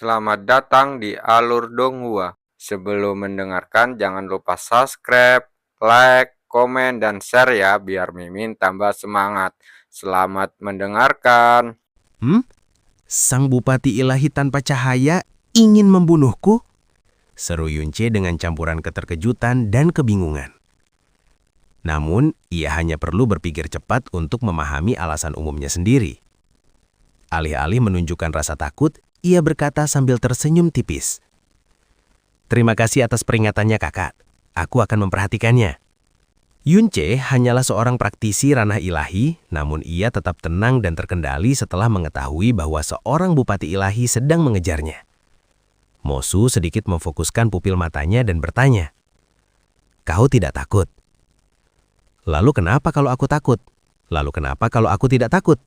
Selamat datang di Alur Donghua. Sebelum mendengarkan, jangan lupa subscribe, like, komen, dan share ya, biar Mimin tambah semangat. Selamat mendengarkan. Sang Bupati Ilahi tanpa cahaya ingin membunuhku? Seru Yunce dengan campuran keterkejutan dan kebingungan. Namun, ia hanya perlu berpikir cepat untuk memahami alasan umumnya sendiri. Alih-alih menunjukkan rasa takut, ia berkata sambil tersenyum tipis. "Terima kasih atas peringatannya, Kakak. Aku akan memperhatikannya." Yunce hanyalah seorang praktisi ranah ilahi, namun ia tetap tenang dan terkendali setelah mengetahui bahwa seorang bupati ilahi sedang mengejarnya. Mosu sedikit memfokuskan pupil matanya dan bertanya, "Kau tidak takut?" "Lalu kenapa kalau aku takut? Lalu kenapa kalau aku tidak takut?"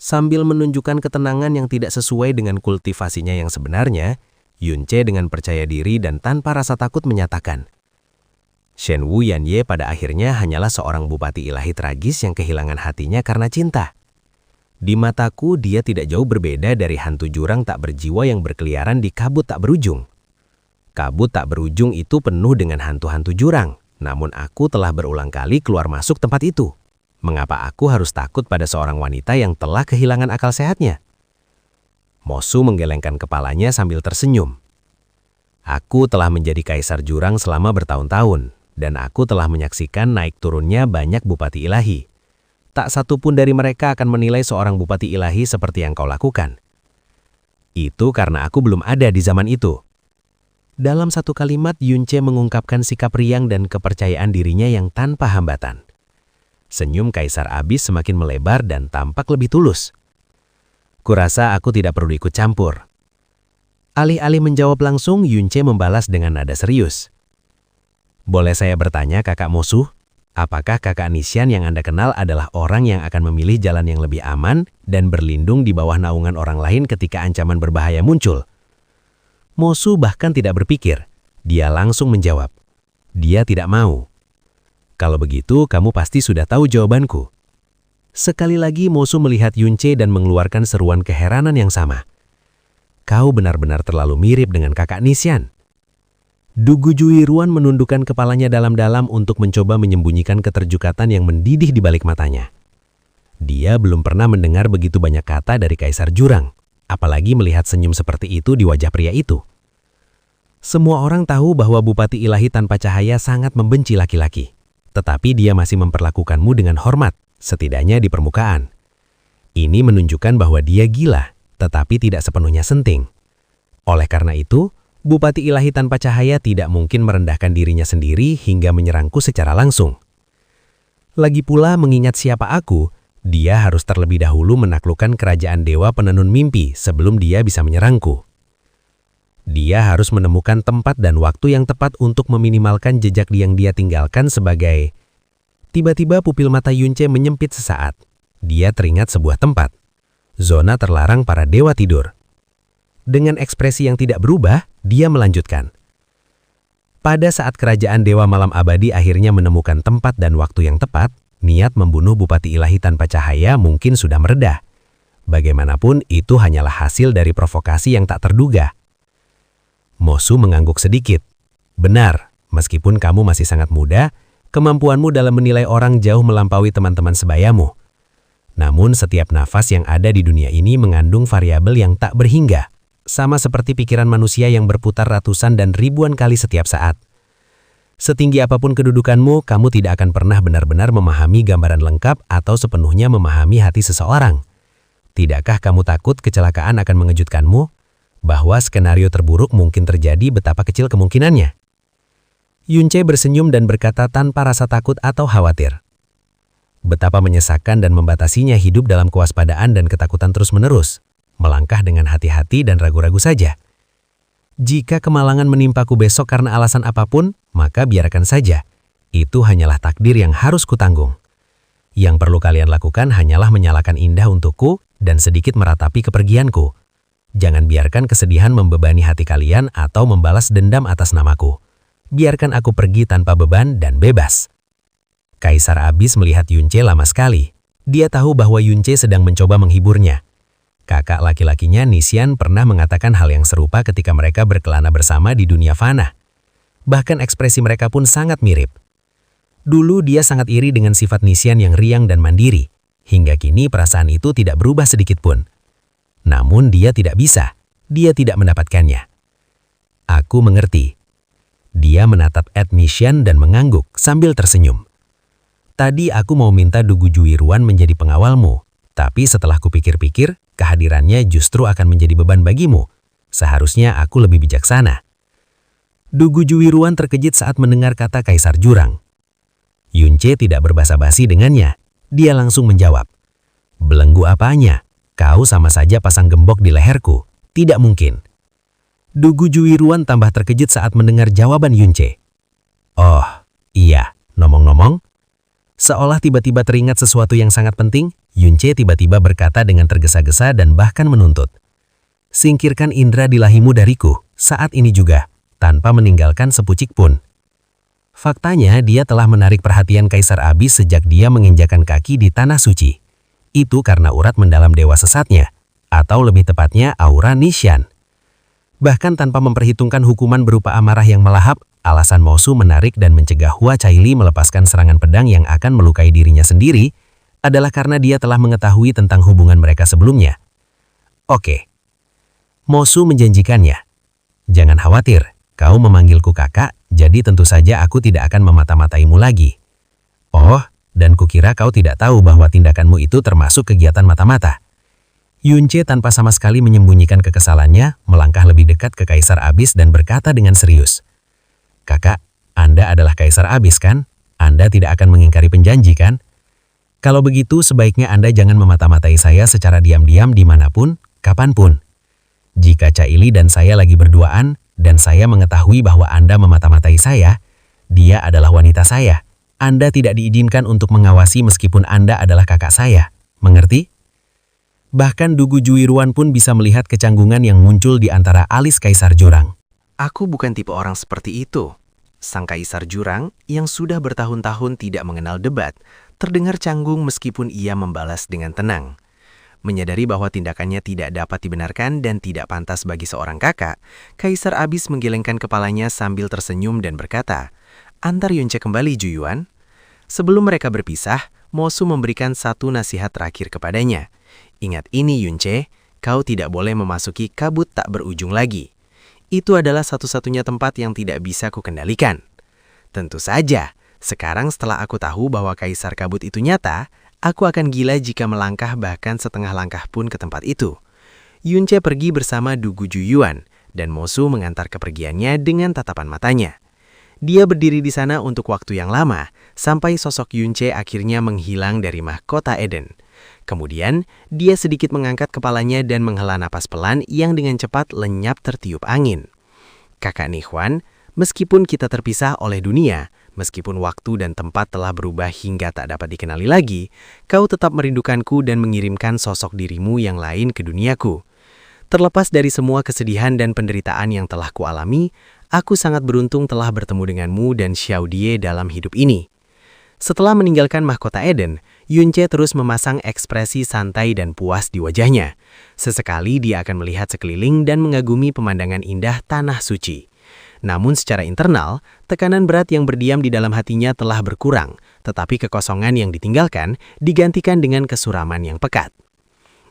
Sambil menunjukkan ketenangan yang tidak sesuai dengan kultivasinya yang sebenarnya, Yunce dengan percaya diri dan tanpa rasa takut menyatakan, "Shen Wu Yanye pada akhirnya hanyalah seorang bupati ilahi tragis yang kehilangan hatinya karena cinta. Di mataku dia tidak jauh berbeda dari hantu jurang tak berjiwa yang berkeliaran di kabut tak berujung. Kabut tak berujung itu penuh dengan hantu-hantu jurang, namun aku telah berulang kali keluar masuk tempat itu. Mengapa aku harus takut pada seorang wanita yang telah kehilangan akal sehatnya?" Mosu menggelengkan kepalanya sambil tersenyum. "Aku telah menjadi kaisar jurang selama bertahun-tahun, dan aku telah menyaksikan naik turunnya banyak bupati ilahi. Tak satu pun dari mereka akan menilai seorang bupati ilahi seperti yang kau lakukan. Itu karena aku belum ada di zaman itu." Dalam satu kalimat, Yunce mengungkapkan sikap riang dan kepercayaan dirinya yang tanpa hambatan. Senyum Kaisar Abis semakin melebar dan tampak lebih tulus. "Kurasa aku tidak perlu ikut campur." Alih-alih menjawab langsung, Yunce membalas dengan nada serius. "Boleh saya bertanya, Kakak Mosu? Apakah Kakak Nishan yang Anda kenal adalah orang yang akan memilih jalan yang lebih aman dan berlindung di bawah naungan orang lain ketika ancaman berbahaya muncul?" Mosu bahkan tidak berpikir. Dia langsung menjawab, "Dia tidak mau." "Kalau begitu, kamu pasti sudah tahu jawabanku." Sekali lagi Mosu melihat Yunce dan mengeluarkan seruan keheranan yang sama. "Kau benar-benar terlalu mirip dengan Kakak Nishan." Dugu Juiruan menundukkan kepalanya dalam-dalam untuk mencoba menyembunyikan keterjukatan yang mendidih di balik matanya. Dia belum pernah mendengar begitu banyak kata dari Kaisar Jurang, apalagi melihat senyum seperti itu di wajah pria itu. Semua orang tahu bahwa Bupati Ilahi tanpa cahaya sangat membenci laki-laki. Tetapi dia masih memperlakukanmu dengan hormat, setidaknya di permukaan. Ini menunjukkan bahwa dia gila, tetapi tidak sepenuhnya senting. Oleh karena itu, Bupati Ilahi tanpa cahaya tidak mungkin merendahkan dirinya sendiri hingga menyerangku secara langsung. Lagi pula mengingat siapa aku, dia harus terlebih dahulu menaklukkan kerajaan dewa penenun mimpi sebelum dia bisa menyerangku. Dia harus menemukan tempat dan waktu yang tepat untuk meminimalkan jejak yang dia tinggalkan sebagai... Tiba-tiba pupil mata Yunce menyempit sesaat. Dia teringat sebuah tempat. Zona terlarang para dewa tidur. Dengan ekspresi yang tidak berubah, dia melanjutkan. Pada saat kerajaan Dewa Malam Abadi akhirnya menemukan tempat dan waktu yang tepat, niat membunuh Bupati Ilahi tanpa cahaya mungkin sudah meredah. Bagaimanapun, itu hanyalah hasil dari provokasi yang tak terduga. Mosu mengangguk sedikit. "Benar, meskipun kamu masih sangat muda, kemampuanmu dalam menilai orang jauh melampaui teman-teman sebayamu. Namun setiap nafas yang ada di dunia ini mengandung variabel yang tak berhingga, sama seperti pikiran manusia yang berputar ratusan dan ribuan kali setiap saat. Setinggi apapun kedudukanmu, kamu tidak akan pernah benar-benar memahami gambaran lengkap atau sepenuhnya memahami hati seseorang. Tidakkah kamu takut kecelakaan akan mengejutkanmu? Bahwa skenario terburuk mungkin terjadi betapa kecil kemungkinannya?" Yunce bersenyum dan berkata tanpa rasa takut atau khawatir. Betapa menyesakan dan membatasinya hidup dalam kewaspadaan dan ketakutan terus-menerus, melangkah dengan hati-hati dan ragu-ragu saja. Jika kemalangan menimpaku besok karena alasan apapun, maka biarkan saja. Itu hanyalah takdir yang harus kutanggung. Yang perlu kalian lakukan hanyalah menyalakan indah untukku dan sedikit meratapi kepergianku. Jangan biarkan kesedihan membebani hati kalian atau membalas dendam atas namaku. Biarkan aku pergi tanpa beban dan bebas." Kaisar Abis melihat Yunce lama sekali. Dia tahu bahwa Yunce sedang mencoba menghiburnya. Kakak laki-lakinya Nisian pernah mengatakan hal yang serupa ketika mereka berkelana bersama di dunia fana. Bahkan ekspresi mereka pun sangat mirip. Dulu dia sangat iri dengan sifat Nisian yang riang dan mandiri. Hingga kini perasaan itu tidak berubah sedikit pun. Namun dia tidak bisa. Dia tidak mendapatkannya. Aku mengerti. Dia menatap Nisian dan mengangguk sambil tersenyum. Tadi aku mau minta Dugu Juwiruan menjadi pengawalmu. Tapi setelah kupikir-pikir, kehadirannya justru akan menjadi beban bagimu. Seharusnya aku lebih bijaksana. Dugu Juwiruan terkejut saat mendengar kata Kaisar Jurang. Yunce tidak berbasa-basi dengannya. Dia langsung menjawab. Belenggu apanya? Kau sama saja pasang gembok di leherku. Tidak mungkin. Dugu Juwiruan tambah terkejut saat mendengar jawaban Yunce. Oh, iya. Ngomong-ngomong, seolah tiba-tiba teringat sesuatu yang sangat penting, Yunce tiba-tiba berkata dengan tergesa-gesa dan bahkan menuntut. Singkirkan indera dilahimu dariku, saat ini juga, tanpa meninggalkan sepucik pun. Faktanya, dia telah menarik perhatian Kaisar Abyss sejak dia menginjakan kaki di Tanah Suci. Itu karena urat mendalam dewa sesatnya, atau lebih tepatnya aura Nisian. Bahkan tanpa memperhitungkan hukuman berupa amarah yang melahap, alasan Mosu menarik dan mencegah Hua Caili melepaskan serangan pedang yang akan melukai dirinya sendiri adalah karena dia telah mengetahui tentang hubungan mereka sebelumnya. Oke. Mosu menjanjikannya. Jangan khawatir, kau memanggilku kakak, jadi tentu saja aku tidak akan memata-mataimu lagi. Oh, dan kukira kau tidak tahu bahwa tindakanmu itu termasuk kegiatan mata-mata. Yunce tanpa sama sekali menyembunyikan kekesalannya, melangkah lebih dekat ke Kaisar Abyss dan berkata dengan serius. Kakak, Anda adalah Kaisar Abyss kan? Anda tidak akan mengingkari penjanji kan? Kalau begitu sebaiknya Anda jangan memata-matai saya secara diam-diam dimanapun, kapanpun. Jika Caili dan saya lagi berduaan, dan saya mengetahui bahwa Anda memata-matai saya, dia adalah wanita saya. Anda tidak diizinkan untuk mengawasi meskipun Anda adalah kakak saya. Mengerti? Bahkan Dugu Juwiruan pun bisa melihat kecanggungan yang muncul di antara alis Kaisar Jurang. Aku bukan tipe orang seperti itu. Sang Kaisar Jurang yang sudah bertahun-tahun tidak mengenal debat, terdengar canggung meskipun ia membalas dengan tenang. Menyadari bahwa tindakannya tidak dapat dibenarkan dan tidak pantas bagi seorang kakak, Kaisar Abyss menggelengkan kepalanya sambil tersenyum dan berkata, "Antar Yunce kembali, Juyuan." Sebelum mereka berpisah, Mosu memberikan satu nasihat terakhir kepadanya. Ingat ini Yunce, kau tidak boleh memasuki kabut tak berujung lagi. Itu adalah satu-satunya tempat yang tidak bisa kukendalikan. Tentu saja, sekarang setelah aku tahu bahwa Kaisar Kabut itu nyata, aku akan gila jika melangkah bahkan setengah langkah pun ke tempat itu. Yunce pergi bersama Dugu Juyuan, dan Mosu mengantar kepergiannya dengan tatapan matanya. Dia berdiri di sana untuk waktu yang lama, sampai sosok Yunce akhirnya menghilang dari mahkota Eden. Kemudian, dia sedikit mengangkat kepalanya dan menghela napas pelan yang dengan cepat lenyap tertiup angin. Kakak Nihwan, meskipun kita terpisah oleh dunia, meskipun waktu dan tempat telah berubah hingga tak dapat dikenali lagi, kau tetap merindukanku dan mengirimkan sosok dirimu yang lain ke duniaku. Terlepas dari semua kesedihan dan penderitaan yang telah kualami, aku sangat beruntung telah bertemu denganmu dan Xiao Die dalam hidup ini. Setelah meninggalkan mahkota Eden, Yunce terus memasang ekspresi santai dan puas di wajahnya. Sesekali dia akan melihat sekeliling dan mengagumi pemandangan indah Tanah Suci. Namun secara internal, tekanan berat yang berdiam di dalam hatinya telah berkurang, tetapi kekosongan yang ditinggalkan digantikan dengan kesuraman yang pekat.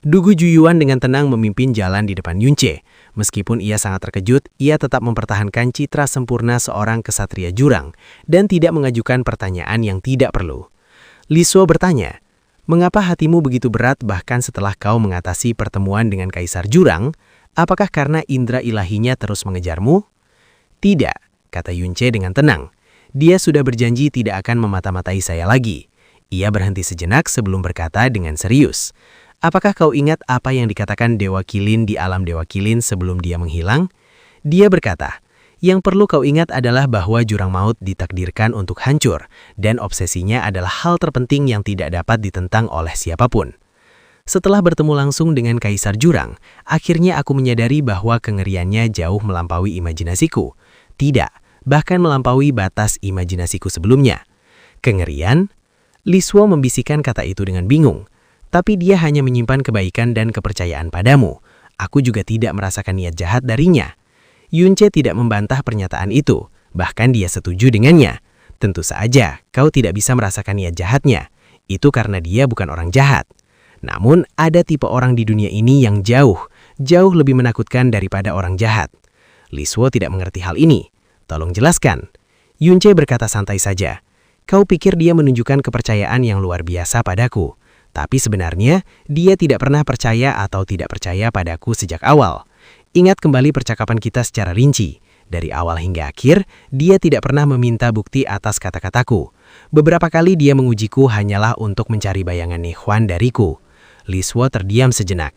Dugu Juyuan dengan tenang memimpin jalan di depan Yunce. Meskipun ia sangat terkejut, ia tetap mempertahankan citra sempurna seorang kesatria jurang dan tidak mengajukan pertanyaan yang tidak perlu. Li Suo bertanya, "Mengapa hatimu begitu berat bahkan setelah kau mengatasi pertemuan dengan Kaisar Jurang? Apakah karena indera ilahinya terus mengejarmu?" "Tidak," kata Yunce dengan tenang. Dia sudah berjanji tidak akan memata-matai saya lagi. Ia berhenti sejenak sebelum berkata dengan serius, "Apakah kau ingat apa yang dikatakan Dewa Kilin di alam Dewa Kilin sebelum dia menghilang?" Dia berkata, "Yang perlu kau ingat adalah bahwa jurang maut ditakdirkan untuk hancur, dan obsesinya adalah hal terpenting yang tidak dapat ditentang oleh siapapun." Setelah bertemu langsung dengan Kaisar Jurang, akhirnya aku menyadari bahwa kengeriannya jauh melampaui imajinasiku. Tidak, bahkan melampaui batas imajinasiku sebelumnya. Kengerian? Li Suo membisikkan kata itu dengan bingung. Tapi dia hanya menyimpan kebaikan dan kepercayaan padamu. Aku juga tidak merasakan niat jahat darinya. Yunce tidak membantah pernyataan itu, bahkan dia setuju dengannya. Tentu saja, kau tidak bisa merasakan niat jahatnya. Itu karena dia bukan orang jahat. Namun, ada tipe orang di dunia ini yang jauh lebih menakutkan daripada orang jahat. Liswo tidak mengerti hal ini. Tolong jelaskan. Yunce berkata santai saja. Kau pikir dia menunjukkan kepercayaan yang luar biasa padaku. Tapi sebenarnya, dia tidak pernah percaya atau tidak percaya padaku sejak awal. Ingat kembali percakapan kita secara rinci. Dari awal hingga akhir, dia tidak pernah meminta bukti atas kata-kataku. Beberapa kali dia mengujiku hanyalah untuk mencari bayangan Nihwan dariku. Liswo terdiam sejenak.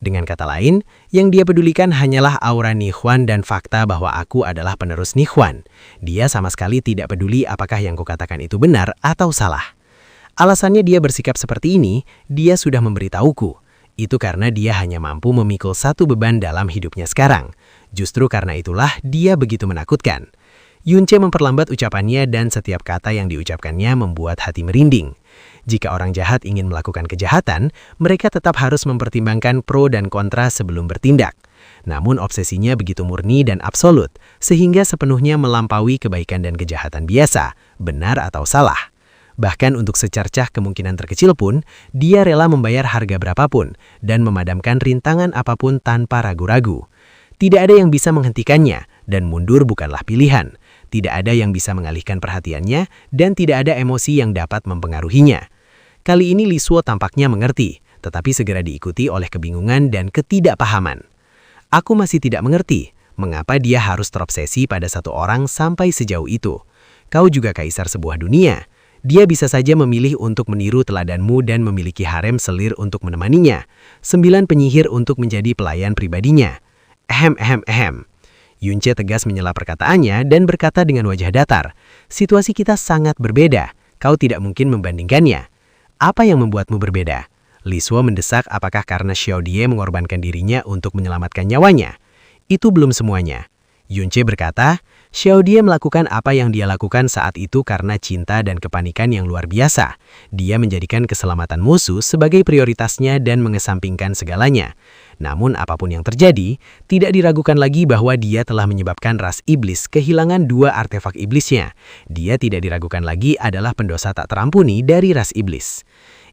Dengan kata lain, yang dia pedulikan hanyalah aura Nihwan dan fakta bahwa aku adalah penerus Nihwan. Dia sama sekali tidak peduli apakah yang kukatakan itu benar atau salah. Alasannya dia bersikap seperti ini, dia sudah memberitahuku. Itu karena dia hanya mampu memikul satu beban dalam hidupnya sekarang. Justru karena itulah dia begitu menakutkan. Yunce memperlambat ucapannya dan setiap kata yang diucapkannya membuat hati merinding. Jika orang jahat ingin melakukan kejahatan, mereka tetap harus mempertimbangkan pro dan kontra sebelum bertindak. Namun obsesinya begitu murni dan absolut, sehingga sepenuhnya melampaui kebaikan dan kejahatan biasa, benar atau salah. Bahkan untuk secercah kemungkinan terkecil pun, dia rela membayar harga berapapun dan memadamkan rintangan apapun tanpa ragu-ragu. Tidak ada yang bisa menghentikannya, dan mundur bukanlah pilihan. Tidak ada yang bisa mengalihkan perhatiannya, dan tidak ada emosi yang dapat mempengaruhinya. Kali ini Liswo tampaknya mengerti, tetapi segera diikuti oleh kebingungan dan ketidakpahaman. Aku masih tidak mengerti, mengapa dia harus terobsesi pada satu orang sampai sejauh itu. Kau juga kaisar sebuah dunia. Dia bisa saja memilih untuk meniru teladanmu dan memiliki harem selir untuk menemaninya. 9 penyihir untuk menjadi pelayan pribadinya. Yunce tegas menyela perkataannya dan berkata dengan wajah datar, situasi kita sangat berbeda, kau tidak mungkin membandingkannya. Apa yang membuatmu berbeda? Liswo mendesak apakah karena Xiao Die mengorbankan dirinya untuk menyelamatkan nyawanya. Itu belum semuanya. Yunce berkata, Xiao Die melakukan apa yang dia lakukan saat itu karena cinta dan kepanikan yang luar biasa. Dia menjadikan keselamatan musuh sebagai prioritasnya dan mengesampingkan segalanya. Namun apapun yang terjadi, tidak diragukan lagi bahwa dia telah menyebabkan ras iblis kehilangan 2 artefak iblisnya. Dia tidak diragukan lagi adalah pendosa tak terampuni dari ras iblis.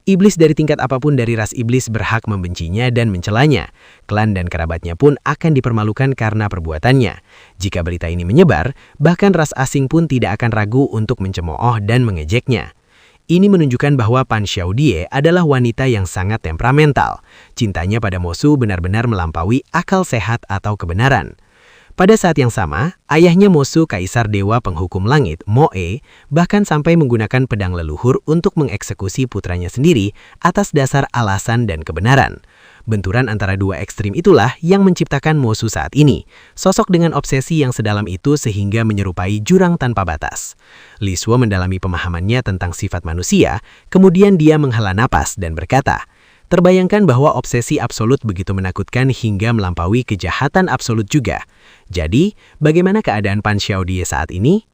Iblis dari tingkat apapun dari ras iblis berhak membencinya dan mencelanya. Klan dan kerabatnya pun akan dipermalukan karena perbuatannya. Jika berita ini menyebar, bahkan ras asing pun tidak akan ragu untuk mencemooh dan mengejeknya. Ini menunjukkan bahwa Pan Xiao Die adalah wanita yang sangat temperamental. Cintanya pada Mosu benar-benar melampaui akal sehat atau kebenaran. Pada saat yang sama, ayahnya Mosu, Kaisar Dewa Penghukum Langit, Moe, bahkan sampai menggunakan pedang leluhur untuk mengeksekusi putranya sendiri atas dasar alasan dan kebenaran. Benturan antara dua ekstrim itulah yang menciptakan Mosu saat ini, sosok dengan obsesi yang sedalam itu sehingga menyerupai jurang tanpa batas. Liswo mendalami pemahamannya tentang sifat manusia, kemudian dia menghela napas dan berkata, terbayangkan bahwa obsesi absolut begitu menakutkan hingga melampaui kejahatan absolut juga. Jadi, bagaimana keadaan Pan Xiao Die saat ini?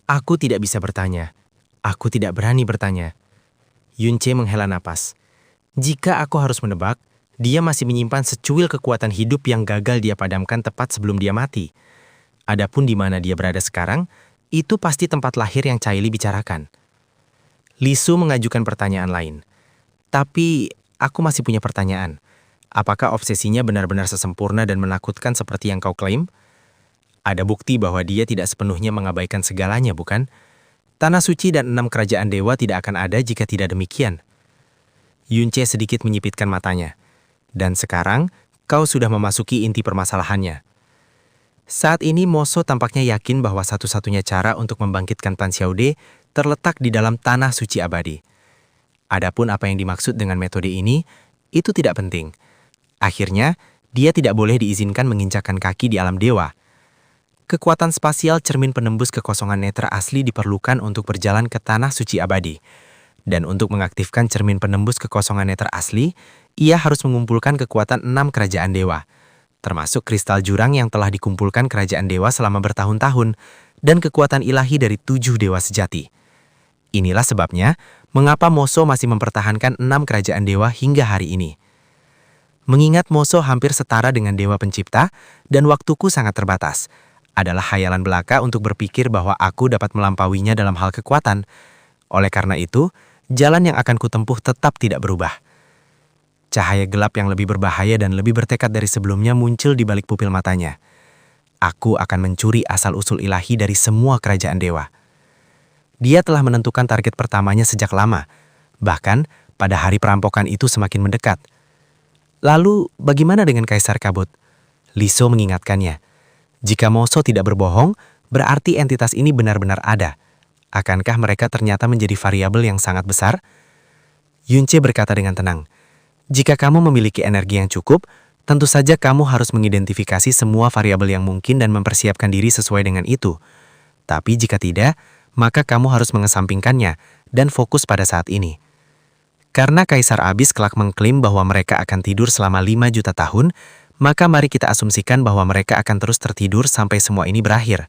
Aku tidak bisa bertanya. Aku tidak berani bertanya. Yunce menghela napas. Jika aku harus menebak, dia masih menyimpan secuil kekuatan hidup yang gagal dia padamkan tepat sebelum dia mati. Adapun di mana dia berada sekarang, itu pasti tempat lahir yang Caili bicarakan. Lisu mengajukan pertanyaan lain. Tapi, aku masih punya pertanyaan. Apakah obsesinya benar-benar sesempurna dan menakutkan seperti yang kau klaim? Ada bukti bahwa dia tidak sepenuhnya mengabaikan segalanya, bukan? Tanah suci dan 6 kerajaan dewa tidak akan ada jika tidak demikian. Yunce sedikit menyipitkan matanya. Dan sekarang, kau sudah memasuki inti permasalahannya. Saat ini Moso tampaknya yakin bahwa satu-satunya cara untuk membangkitkan Pan Xiao Die terletak di dalam tanah suci abadi. Adapun apa yang dimaksud dengan metode ini, itu tidak penting. Akhirnya, dia tidak boleh diizinkan menginjakkan kaki di alam dewa. Kekuatan spasial cermin penembus kekosongan netra asli diperlukan untuk berjalan ke tanah suci abadi. Dan untuk mengaktifkan cermin penembus kekosongan netra asli, ia harus mengumpulkan kekuatan 6 kerajaan dewa, termasuk kristal jurang yang telah dikumpulkan kerajaan dewa selama bertahun-tahun, dan kekuatan ilahi dari 7 dewa sejati. Inilah sebabnya, mengapa Moso masih mempertahankan 6 kerajaan dewa hingga hari ini. Mengingat Moso hampir setara dengan dewa pencipta dan waktuku sangat terbatas, adalah khayalan belaka untuk berpikir bahwa aku dapat melampauinya dalam hal kekuatan. Oleh karena itu, jalan yang akan kutempuh tetap tidak berubah. Cahaya gelap yang lebih berbahaya dan lebih bertekad dari sebelumnya muncul di balik pupil matanya. Aku akan mencuri asal-usul ilahi dari semua kerajaan dewa. Dia telah menentukan target pertamanya sejak lama. Bahkan, pada hari perampokan itu semakin mendekat. Lalu, bagaimana dengan Kaisar Kabut? Liso mengingatkannya. Jika Moso tidak berbohong, berarti entitas ini benar-benar ada. Akankah mereka ternyata menjadi variabel yang sangat besar? Yunce berkata dengan tenang, jika kamu memiliki energi yang cukup, tentu saja kamu harus mengidentifikasi semua variabel yang mungkin dan mempersiapkan diri sesuai dengan itu. Tapi jika tidak, maka kamu harus mengesampingkannya dan fokus pada saat ini. Karena Kaisar Abyss kelak mengklaim bahwa mereka akan tidur selama 5 juta tahun, maka mari kita asumsikan bahwa mereka akan terus tertidur sampai semua ini berakhir.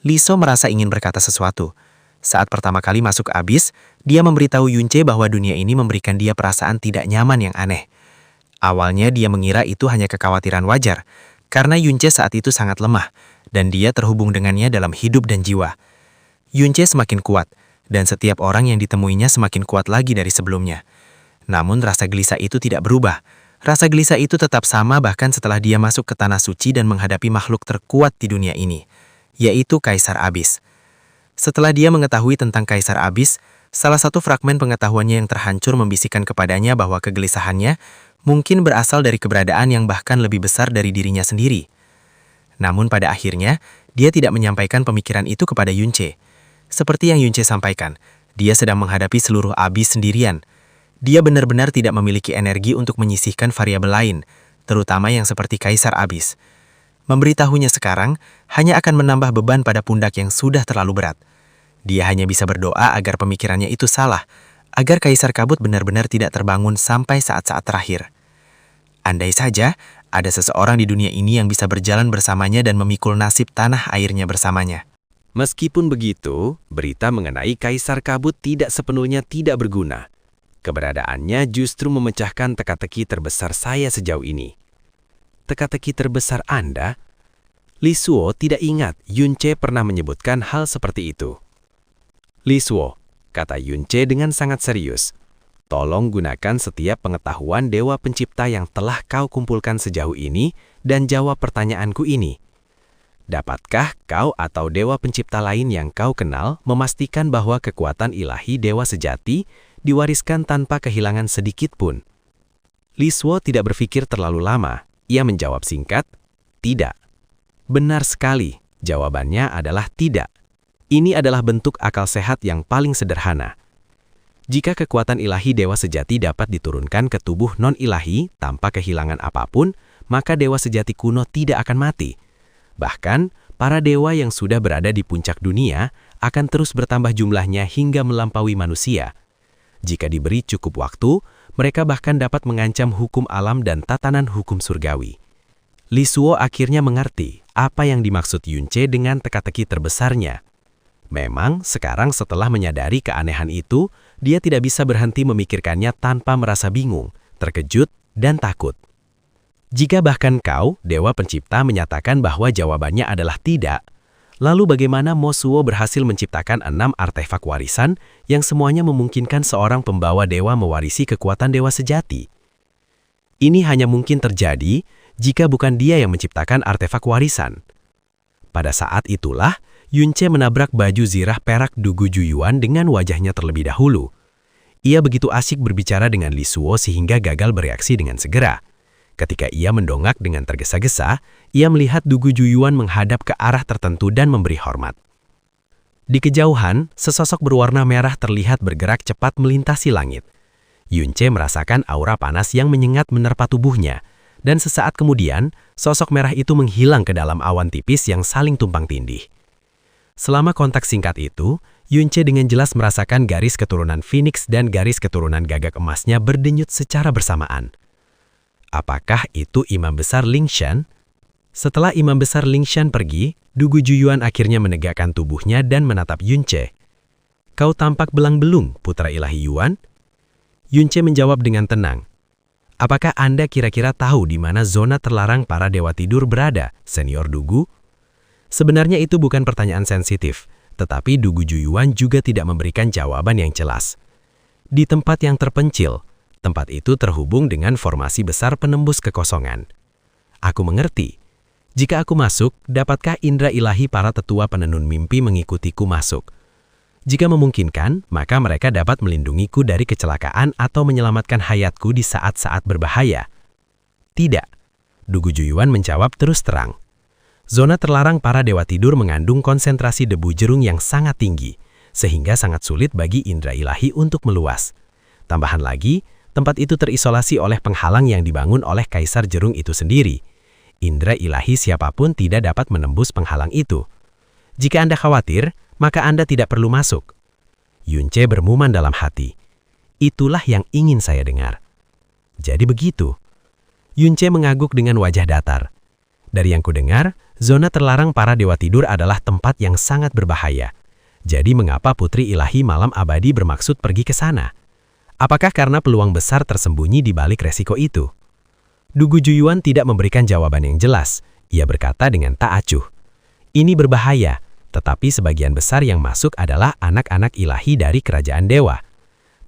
Liso merasa ingin berkata sesuatu. Saat pertama kali masuk Abyss, dia memberitahu Yunce bahwa dunia ini memberikan dia perasaan tidak nyaman yang aneh. Awalnya dia mengira itu hanya kekhawatiran wajar, karena Yunce saat itu sangat lemah, dan dia terhubung dengannya dalam hidup dan jiwa. Yunce semakin kuat, dan setiap orang yang ditemuinya semakin kuat lagi dari sebelumnya. Namun rasa gelisah itu tidak berubah. Rasa gelisah itu tetap sama bahkan setelah dia masuk ke tanah suci dan menghadapi makhluk terkuat di dunia ini, yaitu Kaisar Abyss. Setelah dia mengetahui tentang Kaisar Abyss, salah satu fragmen pengetahuannya yang terhancur membisikkan kepadanya bahwa kegelisahannya mungkin berasal dari keberadaan yang bahkan lebih besar dari dirinya sendiri. Namun pada akhirnya, dia tidak menyampaikan pemikiran itu kepada Yunce. Seperti yang Yunce sampaikan, dia sedang menghadapi seluruh Abyss sendirian. Dia benar-benar tidak memiliki energi untuk menyisihkan variabel lain, terutama yang seperti Kaisar Abyss. Memberitahunya sekarang hanya akan menambah beban pada pundak yang sudah terlalu berat. Dia hanya bisa berdoa agar pemikirannya itu salah, agar Kaisar Kabut benar-benar tidak terbangun sampai saat-saat terakhir. Andai saja ada seseorang di dunia ini yang bisa berjalan bersamanya dan memikul nasib tanah airnya bersamanya. Meskipun begitu, berita mengenai Kaisar Kabut tidak sepenuhnya tidak berguna. Keberadaannya justru memecahkan teka-teki terbesar saya sejauh ini. Teka-teki terbesar Anda? Lisuo tidak ingat Yunce pernah menyebutkan hal seperti itu. Lisuo, kata Yunce dengan sangat serius, tolong gunakan setiap pengetahuan Dewa Pencipta yang telah kau kumpulkan sejauh ini dan jawab pertanyaanku ini. Dapatkah kau atau Dewa Pencipta lain yang kau kenal memastikan bahwa kekuatan ilahi Dewa Sejati diwariskan tanpa kehilangan sedikit pun? Lisuo tidak berpikir terlalu lama. Ia menjawab singkat, tidak. Benar sekali, jawabannya adalah tidak. Ini adalah bentuk akal sehat yang paling sederhana. Jika kekuatan ilahi Dewa Sejati dapat diturunkan ke tubuh non-ilahi tanpa kehilangan apapun, maka Dewa Sejati kuno tidak akan mati. Bahkan, para dewa yang sudah berada di puncak dunia akan terus bertambah jumlahnya hingga melampaui manusia. Jika diberi cukup waktu, mereka bahkan dapat mengancam hukum alam dan tatanan hukum surgawi. Lisuo akhirnya mengerti apa yang dimaksud Yunce dengan teka-teki terbesarnya. Memang, sekarang setelah menyadari keanehan itu, dia tidak bisa berhenti memikirkannya tanpa merasa bingung, terkejut, dan takut. Jika bahkan kau, Dewa Pencipta, menyatakan bahwa jawabannya adalah tidak, lalu bagaimana Mosuo berhasil menciptakan 6 artefak warisan yang semuanya memungkinkan seorang pembawa dewa mewarisi kekuatan Dewa Sejati? Ini hanya mungkin terjadi jika bukan dia yang menciptakan artefak warisan. Pada saat itulah, Yunce menabrak baju zirah perak Dugu Juyuan dengan wajahnya terlebih dahulu. Ia begitu asyik berbicara dengan Lisuo sehingga gagal bereaksi dengan segera. Ketika ia mendongak dengan tergesa-gesa, ia melihat Dugu Juyuan menghadap ke arah tertentu dan memberi hormat. Di kejauhan, sesosok berwarna merah terlihat bergerak cepat melintasi langit. Yunce merasakan aura panas yang menyengat menerpa tubuhnya, dan sesaat kemudian, sosok merah itu menghilang ke dalam awan tipis yang saling tumpang tindih. Selama kontak singkat itu, Yunce dengan jelas merasakan garis keturunan Phoenix dan garis keturunan gagak emasnya berdenyut secara bersamaan. Apakah itu Imam Besar Lingshan? Setelah Imam Besar Lingshan pergi, Dugu Juyuan akhirnya menegakkan tubuhnya dan menatap Yunce. Kau tampak belang-belung, putra ilahi Yuan. Yunce menjawab dengan tenang. Apakah Anda kira-kira tahu di mana zona terlarang para dewa tidur berada, Senior Dugu? Sebenarnya itu bukan pertanyaan sensitif, tetapi Dugu Juyuan juga tidak memberikan jawaban yang jelas. Di tempat yang terpencil, tempat itu terhubung dengan formasi besar penembus kekosongan. Aku mengerti. Jika aku masuk, dapatkah indera ilahi para tetua penenun mimpi mengikutiku masuk? Jika memungkinkan, maka mereka dapat melindungiku dari kecelakaan atau menyelamatkan hayatku di saat-saat berbahaya. Tidak. Dugu Juyuan menjawab terus terang. Zona terlarang para dewa tidur mengandung konsentrasi debu jerung yang sangat tinggi, sehingga sangat sulit bagi indera ilahi untuk meluas. Tambahan lagi, tempat itu terisolasi oleh penghalang yang dibangun oleh Kaisar Jerung itu sendiri. Indera ilahi siapapun tidak dapat menembus penghalang itu. Jika Anda khawatir, maka Anda tidak perlu masuk. Yunce bergumam dalam hati. Itulah yang ingin saya dengar. Jadi begitu. Yunce mengangguk dengan wajah datar. Dari yang kudengar, zona terlarang para dewa tidur adalah tempat yang sangat berbahaya. Jadi mengapa Putri Ilahi Malam Abadi bermaksud pergi ke sana? Apakah karena peluang besar tersembunyi di balik resiko itu? Dugu Juyuan tidak memberikan jawaban yang jelas. Ia berkata dengan tak acuh. Ini berbahaya, tetapi sebagian besar yang masuk adalah anak-anak ilahi dari kerajaan dewa.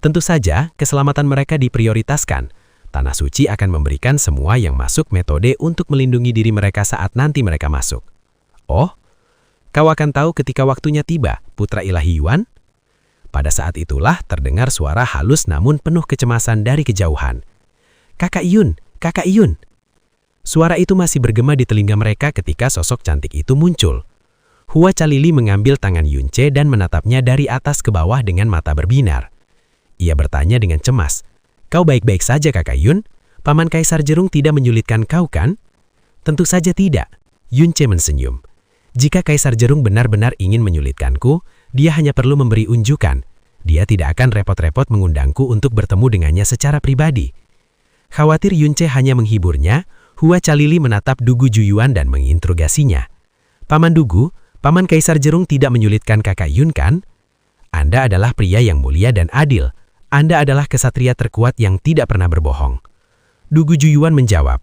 Tentu saja, keselamatan mereka diprioritaskan. Tanah suci akan memberikan semua yang masuk metode untuk melindungi diri mereka saat nanti mereka masuk. Oh, kau akan tahu ketika waktunya tiba, putra ilahi Yuan? Pada saat itulah terdengar suara halus namun penuh kecemasan dari kejauhan. Kakak Yun, Kakak Yun. Suara itu masih bergema di telinga mereka ketika sosok cantik itu muncul. Hua Calili mengambil tangan Yunce dan menatapnya dari atas ke bawah dengan mata berbinar. Ia bertanya dengan cemas, "Kau baik-baik saja, Kakak Yun? Paman Kaisar Jerung tidak menyulitkan kau, kan?" "Tentu saja tidak." Yunce mensenyum. "Jika Kaisar Jerung benar-benar ingin menyulitkanku, dia hanya perlu memberi unjukan. Dia tidak akan repot-repot mengundangku untuk bertemu dengannya secara pribadi." Khawatir Yunce hanya menghiburnya, Hua Calili menatap Dugu Juyuan dan menginterogasinya. "Paman Dugu, Paman Kaisar Jerung tidak menyulitkan Kakak Yun, kan? Anda adalah pria yang mulia dan adil. Anda adalah kesatria terkuat yang tidak pernah berbohong." Dugu Juyuan menjawab,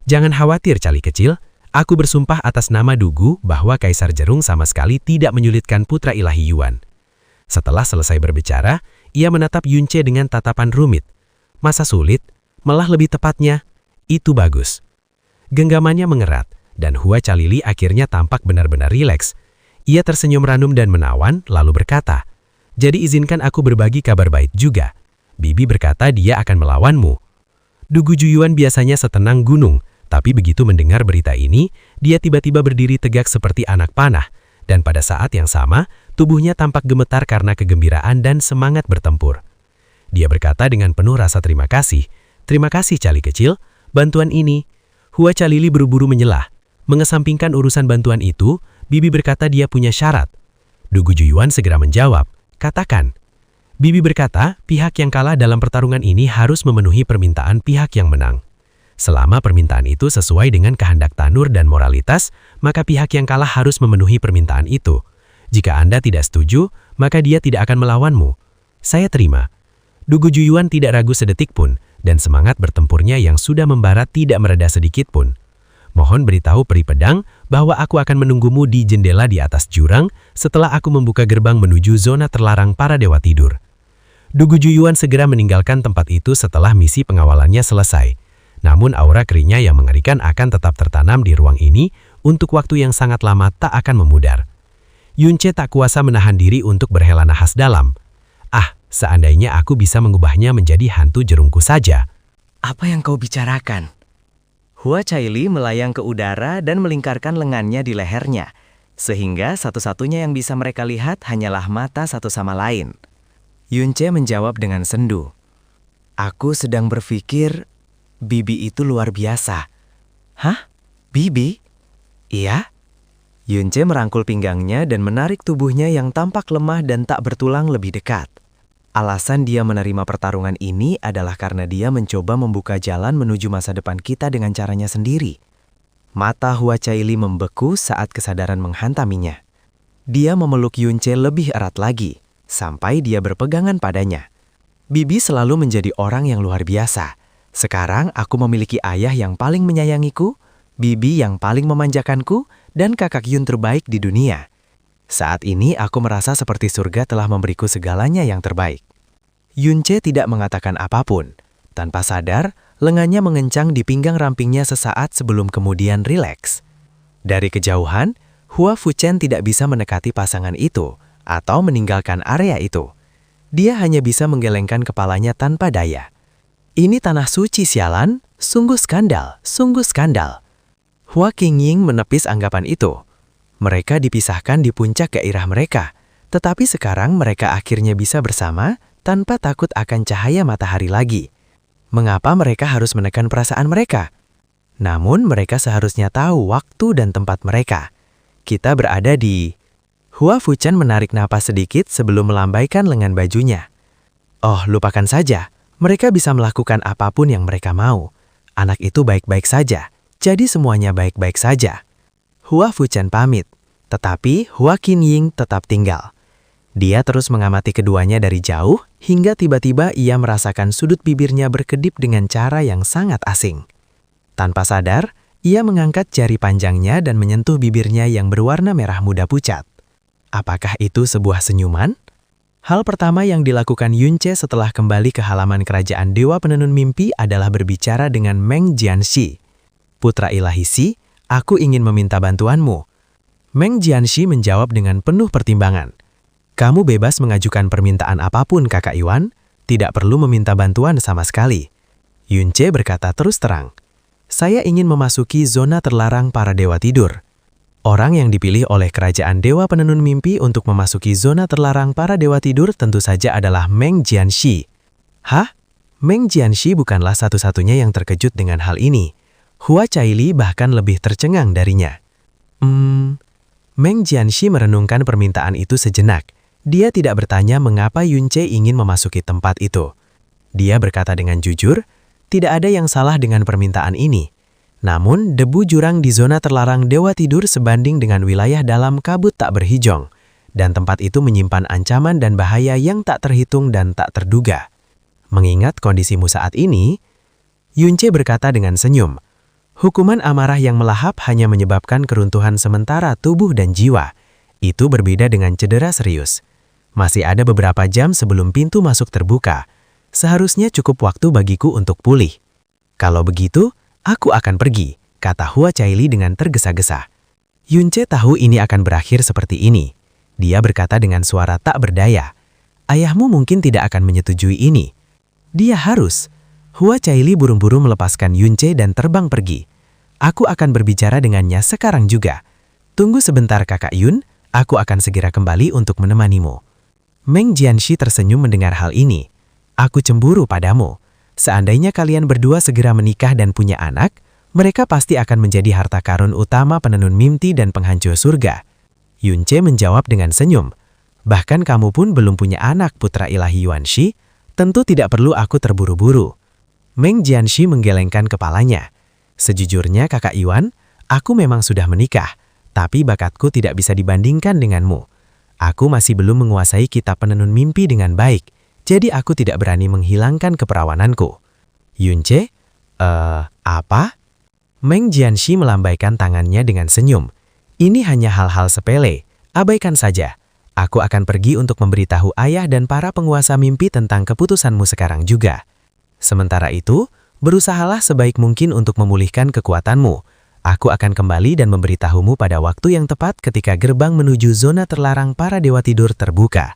"Jangan khawatir, Cali kecil. Aku bersumpah atas nama Dugu bahwa Kaisar Jerung sama sekali tidak menyulitkan putra ilahi Yuan." Setelah selesai berbicara, ia menatap Yunce dengan tatapan rumit. "Masa sulit? Malah lebih tepatnya, itu bagus." Genggamannya mengerat, dan Hua Calili akhirnya tampak benar-benar rileks. Ia tersenyum ranum dan menawan, lalu berkata, "Jadi izinkan aku berbagi kabar baik juga. Bibi berkata dia akan melawanmu." Dugu Juyuan biasanya setenang gunung, tapi begitu mendengar berita ini, dia tiba-tiba berdiri tegak seperti anak panah, dan pada saat yang sama, tubuhnya tampak gemetar karena kegembiraan dan semangat bertempur. Dia berkata dengan penuh rasa terima kasih, "Terima kasih, Cali kecil, bantuan ini." Hua Calili buru-buru menyelah. Mengesampingkan urusan bantuan itu, Bibi berkata dia punya syarat. Dugu Juyuan segera menjawab, "Katakan." Bibi berkata, pihak yang kalah dalam pertarungan ini harus memenuhi permintaan pihak yang menang. Selama permintaan itu sesuai dengan kehendak Tanur dan moralitas, maka pihak yang kalah harus memenuhi permintaan itu. Jika Anda tidak setuju, maka dia tidak akan melawanmu. Saya terima. Dugu Juyuan tidak ragu sedetik pun, dan semangat bertempurnya yang sudah membara tidak mereda sedikit pun. "Mohon beritahu peri pedang bahwa aku akan menunggumu di jendela di atas jurang setelah aku membuka gerbang menuju zona terlarang para dewa tidur." Dugu Juyuan segera meninggalkan tempat itu setelah misi pengawalannya selesai. Namun aura keringnya yang mengerikan akan tetap tertanam di ruang ini untuk waktu yang sangat lama tak akan memudar. Yunce tak kuasa menahan diri untuk berhela nafas dalam. Seandainya aku bisa mengubahnya menjadi hantu jerungku saja. Apa yang kau bicarakan? Hua Caili melayang ke udara dan melingkarkan lengannya di lehernya, sehingga satu-satunya yang bisa mereka lihat hanyalah mata satu sama lain. Yunce menjawab dengan sendu. "Aku sedang berpikir, Bibi itu luar biasa." "Hah? Bibi?" "Iya." Yunce merangkul pinggangnya dan menarik tubuhnya yang tampak lemah dan tak bertulang lebih dekat. Alasan dia menerima pertarungan ini adalah karena dia mencoba membuka jalan menuju masa depan kita dengan caranya sendiri. Mata Hua Caili membeku saat kesadaran menghantaminya. Dia memeluk Yunce lebih erat lagi, sampai dia berpegangan padanya. Bibi selalu menjadi orang yang luar biasa. Sekarang aku memiliki ayah yang paling menyayangiku, bibi yang paling memanjakanku, dan kakak Yun terbaik di dunia. Saat ini aku merasa seperti surga telah memberiku segalanya yang terbaik. Yunche tidak mengatakan apapun. Tanpa sadar, lengannya mengencang di pinggang rampingnya sesaat sebelum kemudian rileks. Dari kejauhan, Hua Fuchen tidak bisa mendekati pasangan itu atau meninggalkan area itu. Dia hanya bisa menggelengkan kepalanya tanpa daya. Ini tanah suci sialan, sungguh skandal, sungguh skandal. Hua Qingying menepis anggapan itu. Mereka dipisahkan di puncak gairah mereka, tetapi sekarang mereka akhirnya bisa bersama tanpa takut akan cahaya matahari lagi. Mengapa mereka harus menekan perasaan mereka? Namun mereka seharusnya tahu waktu dan tempat mereka. Kita berada di... Hua Fuchen menarik napas sedikit sebelum melambaikan lengan bajunya. Oh, lupakan saja. Mereka bisa melakukan apapun yang mereka mau. Anak itu baik-baik saja. Jadi semuanya baik-baik saja. Hua Fuchen pamit. Tetapi Hua Qingying tetap tinggal. Dia terus mengamati keduanya dari jauh hingga tiba-tiba ia merasakan sudut bibirnya berkedip dengan cara yang sangat asing. Tanpa sadar, ia mengangkat jari panjangnya dan menyentuh bibirnya yang berwarna merah muda pucat. Apakah itu sebuah senyuman? Hal pertama yang dilakukan Yunche setelah kembali ke halaman kerajaan Dewa Penenun Mimpi adalah berbicara dengan Meng Jianxi. Putra ilahi Si, aku ingin meminta bantuanmu. Meng Jianxi menjawab dengan penuh pertimbangan. Kamu bebas mengajukan permintaan apapun, Kakak Yuan. Tidak perlu meminta bantuan sama sekali. Yunche berkata terus terang. Saya ingin memasuki zona terlarang para dewa tidur. Orang yang dipilih oleh kerajaan Dewa Penenun Mimpi untuk memasuki zona terlarang para dewa tidur tentu saja adalah Meng Jianxi. Hah? Meng Jianxi bukanlah satu-satunya yang terkejut dengan hal ini. Hua Caili bahkan lebih tercengang darinya. Meng Jianxi merenungkan permintaan itu sejenak. Dia tidak bertanya mengapa Yunche ingin memasuki tempat itu. Dia berkata dengan jujur, tidak ada yang salah dengan permintaan ini. Namun, debu jurang di zona terlarang Dewa Tidur sebanding dengan wilayah dalam kabut tak berhijong, dan tempat itu menyimpan ancaman dan bahaya yang tak terhitung dan tak terduga. Mengingat kondisimu saat ini, Yunche berkata dengan senyum, hukuman amarah yang melahap hanya menyebabkan keruntuhan sementara tubuh dan jiwa. Itu berbeda dengan cedera serius. Masih ada beberapa jam sebelum pintu masuk terbuka. Seharusnya cukup waktu bagiku untuk pulih. Kalau begitu, aku akan pergi, kata Hua Caili dengan tergesa-gesa. Yunche tahu ini akan berakhir seperti ini. Dia berkata dengan suara tak berdaya. Ayahmu mungkin tidak akan menyetujui ini. Dia harus. Hua Caili buru-buru melepaskan Yunche dan terbang pergi. Aku akan berbicara dengannya sekarang juga. Tunggu sebentar Kakak Yun, aku akan segera kembali untuk menemanimu. Meng Jianxi tersenyum mendengar hal ini. Aku cemburu padamu. Seandainya kalian berdua segera menikah dan punya anak, mereka pasti akan menjadi harta karun utama penenun mimpi dan penghancur surga. Yunche menjawab dengan senyum. Bahkan kamu pun belum punya anak, putra ilahi Yuanxi. Tentu tidak perlu aku terburu-buru. Meng Jianxi menggelengkan kepalanya. Sejujurnya Kakak Yuan, aku memang sudah menikah, tapi bakatku tidak bisa dibandingkan denganmu. Aku masih belum menguasai kitab penenun mimpi dengan baik. Jadi aku tidak berani menghilangkan keperawananku. Yunche, apa? Meng Jianxi melambaikan tangannya dengan senyum. Ini hanya hal-hal sepele, abaikan saja. Aku akan pergi untuk memberitahu ayah dan para penguasa mimpi tentang keputusanmu sekarang juga. Sementara itu, berusahalah sebaik mungkin untuk memulihkan kekuatanmu. Aku akan kembali dan memberitahumu pada waktu yang tepat ketika gerbang menuju zona terlarang para dewa tidur terbuka.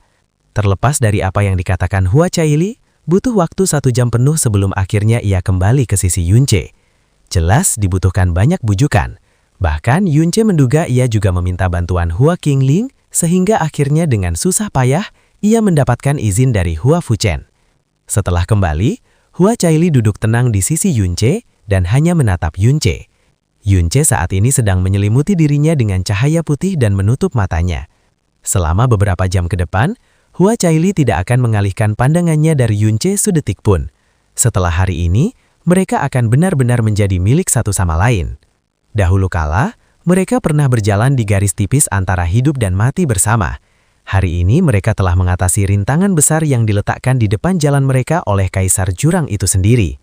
Terlepas dari apa yang dikatakan Hua Caili, butuh waktu 1 jam penuh sebelum akhirnya ia kembali ke sisi Yunche. Jelas dibutuhkan banyak bujukan. Bahkan Yunche menduga ia juga meminta bantuan Hua Qingling, sehingga akhirnya dengan susah payah ia mendapatkan izin dari Hua Fuchen. Setelah kembali, Hua Caili duduk tenang di sisi Yunche dan hanya menatap Yunche. Yunche saat ini sedang menyelimuti dirinya dengan cahaya putih dan menutup matanya. Selama beberapa jam ke depan, Hua Caili tidak akan mengalihkan pandangannya dari Yunche sedetik pun. Setelah hari ini, mereka akan benar-benar menjadi milik satu sama lain. Dahulu kala, mereka pernah berjalan di garis tipis antara hidup dan mati bersama. Hari ini mereka telah mengatasi rintangan besar yang diletakkan di depan jalan mereka oleh Kaisar Jurang itu sendiri.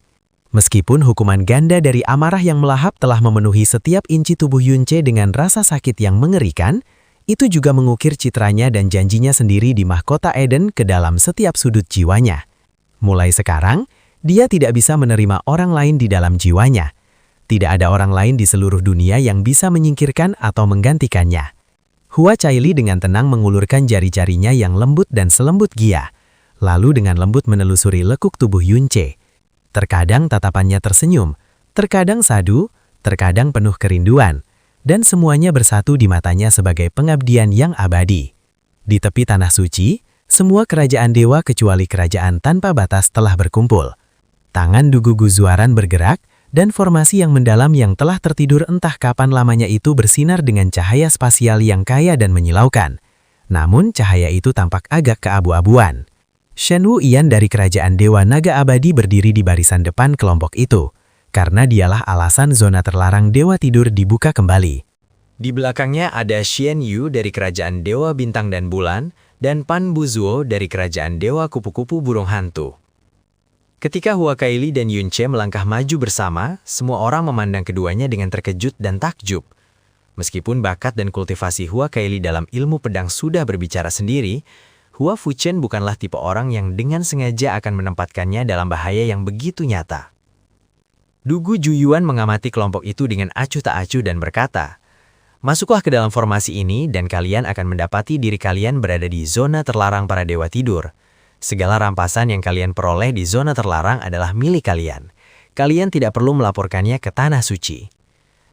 Meskipun hukuman ganda dari amarah yang melahap telah memenuhi setiap inci tubuh Yunce dengan rasa sakit yang mengerikan, itu juga mengukir citranya dan janjinya sendiri di mahkota Eden ke dalam setiap sudut jiwanya. Mulai sekarang, dia tidak bisa menerima orang lain di dalam jiwanya. Tidak ada orang lain di seluruh dunia yang bisa menyingkirkan atau menggantikannya. Hua Caili dengan tenang mengulurkan jari-jarinya yang lembut dan selembut Gia, lalu dengan lembut menelusuri lekuk tubuh Yunce. Terkadang tatapannya tersenyum, terkadang sadu, terkadang penuh kerinduan, dan semuanya bersatu di matanya sebagai pengabdian yang abadi. Di tepi tanah suci, semua kerajaan dewa kecuali kerajaan tanpa batas telah berkumpul. Tangan Dugu Guzuaran bergerak, dan formasi yang mendalam yang telah tertidur entah kapan lamanya itu bersinar dengan cahaya spasial yang kaya dan menyilaukan. Namun cahaya itu tampak agak keabu-abuan. Shen Wuyan dari kerajaan Dewa Naga Abadi berdiri di barisan depan kelompok itu, karena dialah alasan zona terlarang Dewa Tidur dibuka kembali. Di belakangnya ada Xian Yu dari kerajaan Dewa Bintang dan Bulan, dan Pan Buzuo dari kerajaan Dewa Kupu-Kupu Burung Hantu. Ketika Hua Caili dan Yunce melangkah maju bersama, semua orang memandang keduanya dengan terkejut dan takjub. Meskipun bakat dan kultivasi Hua Caili dalam ilmu pedang sudah berbicara sendiri, Hua Fuchen bukanlah tipe orang yang dengan sengaja akan menempatkannya dalam bahaya yang begitu nyata. Dugu Juyuan mengamati kelompok itu dengan acuh tak acuh dan berkata, "Masuklah ke dalam formasi ini dan kalian akan mendapati diri kalian berada di zona terlarang para dewa tidur. Segala rampasan yang kalian peroleh di zona terlarang adalah milik kalian. Kalian tidak perlu melaporkannya ke tanah suci.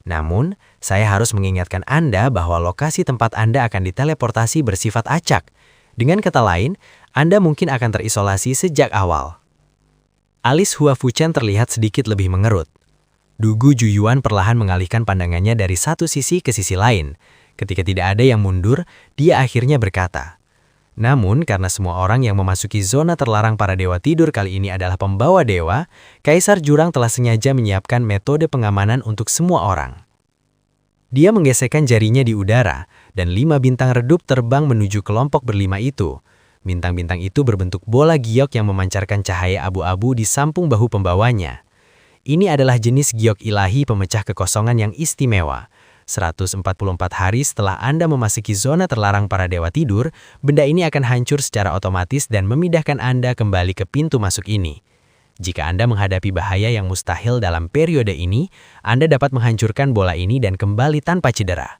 Namun, saya harus mengingatkan Anda bahwa lokasi tempat Anda akan diteleportasi bersifat acak. Dengan kata lain, Anda mungkin akan terisolasi sejak awal." Alis Hua Fuchen terlihat sedikit lebih mengerut. Dugu Juyuan perlahan mengalihkan pandangannya dari satu sisi ke sisi lain. Ketika tidak ada yang mundur, dia akhirnya berkata, "Namun, karena semua orang yang memasuki zona terlarang para dewa tidur kali ini adalah pembawa dewa, Kaisar Jurang telah sengaja menyiapkan metode pengamanan untuk semua orang." Dia menggesekkan jarinya di udara, dan 5 bintang redup terbang menuju kelompok berlima itu. Bintang-bintang itu berbentuk bola giok yang memancarkan cahaya abu-abu di sampung bahu pembawanya. Ini adalah jenis giok ilahi pemecah kekosongan yang istimewa. 144 hari setelah Anda memasuki zona terlarang para dewa tidur, benda ini akan hancur secara otomatis dan memindahkan Anda kembali ke pintu masuk ini. Jika Anda menghadapi bahaya yang mustahil dalam periode ini, Anda dapat menghancurkan bola ini dan kembali tanpa cedera.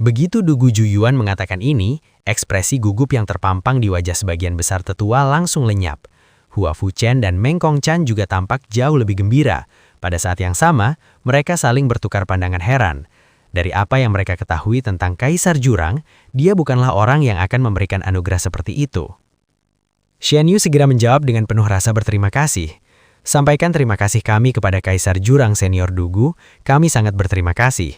Begitu Dugu Juyuan mengatakan ini, ekspresi gugup yang terpampang di wajah sebagian besar tetua langsung lenyap. Hua Fuchen dan Meng Kongchan juga tampak jauh lebih gembira. Pada saat yang sama, mereka saling bertukar pandangan heran. Dari apa yang mereka ketahui tentang Kaisar Jurang, dia bukanlah orang yang akan memberikan anugerah seperti itu. Xian Yu segera menjawab dengan penuh rasa berterima kasih. "Sampaikan terima kasih kami kepada Kaisar Jurang Senior Dugu, kami sangat berterima kasih."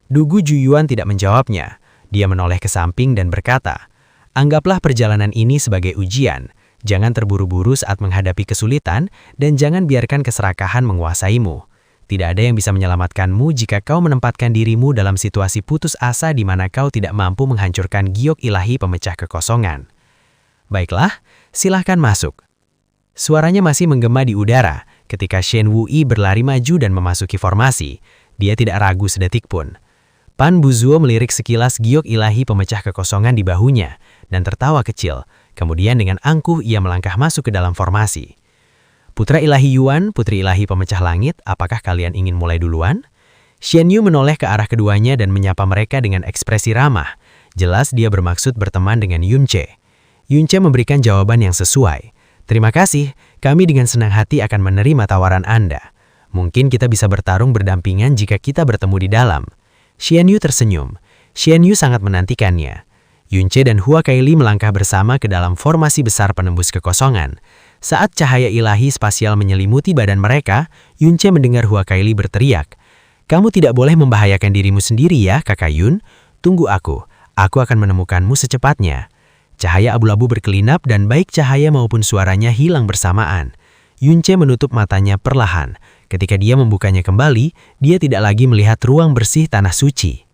Dugu Juyuan tidak menjawabnya. Dia menoleh ke samping dan berkata, "Anggaplah perjalanan ini sebagai ujian. Jangan terburu-buru saat menghadapi kesulitan, dan jangan biarkan keserakahan menguasaimu. Tidak ada yang bisa menyelamatkanmu jika kau menempatkan dirimu dalam situasi putus asa di mana kau tidak mampu menghancurkan giok ilahi pemecah kekosongan. Baiklah, silahkan masuk." Suaranya masih menggema di udara ketika Shen Wuyi berlari maju dan memasuki formasi. Dia tidak ragu sedetik pun. Pan Buzuo melirik sekilas giok ilahi pemecah kekosongan di bahunya dan tertawa kecil. Kemudian dengan angkuh ia melangkah masuk ke dalam formasi. "Putra ilahi Yuan, putri ilahi pemecah langit, apakah kalian ingin mulai duluan?" Xian Yu menoleh ke arah keduanya dan menyapa mereka dengan ekspresi ramah. Jelas dia bermaksud berteman dengan Yunce. Yunce memberikan jawaban yang sesuai. "Terima kasih, kami dengan senang hati akan menerima tawaran Anda. Mungkin kita bisa bertarung berdampingan jika kita bertemu di dalam." Xian Yu tersenyum. Xian Yu sangat menantikannya. Yunce dan Hua Caili melangkah bersama ke dalam formasi besar penembus kekosongan. Saat cahaya ilahi spasial menyelimuti badan mereka, Yunce mendengar Hua Caili berteriak, "Kamu tidak boleh membahayakan dirimu sendiri ya, Kakak Yun. Tunggu aku akan menemukanmu secepatnya." Cahaya abu-abu berkelinap dan baik cahaya maupun suaranya hilang bersamaan. Yunce menutup matanya perlahan. Ketika dia membukanya kembali, dia tidak lagi melihat ruang bersih tanah suci.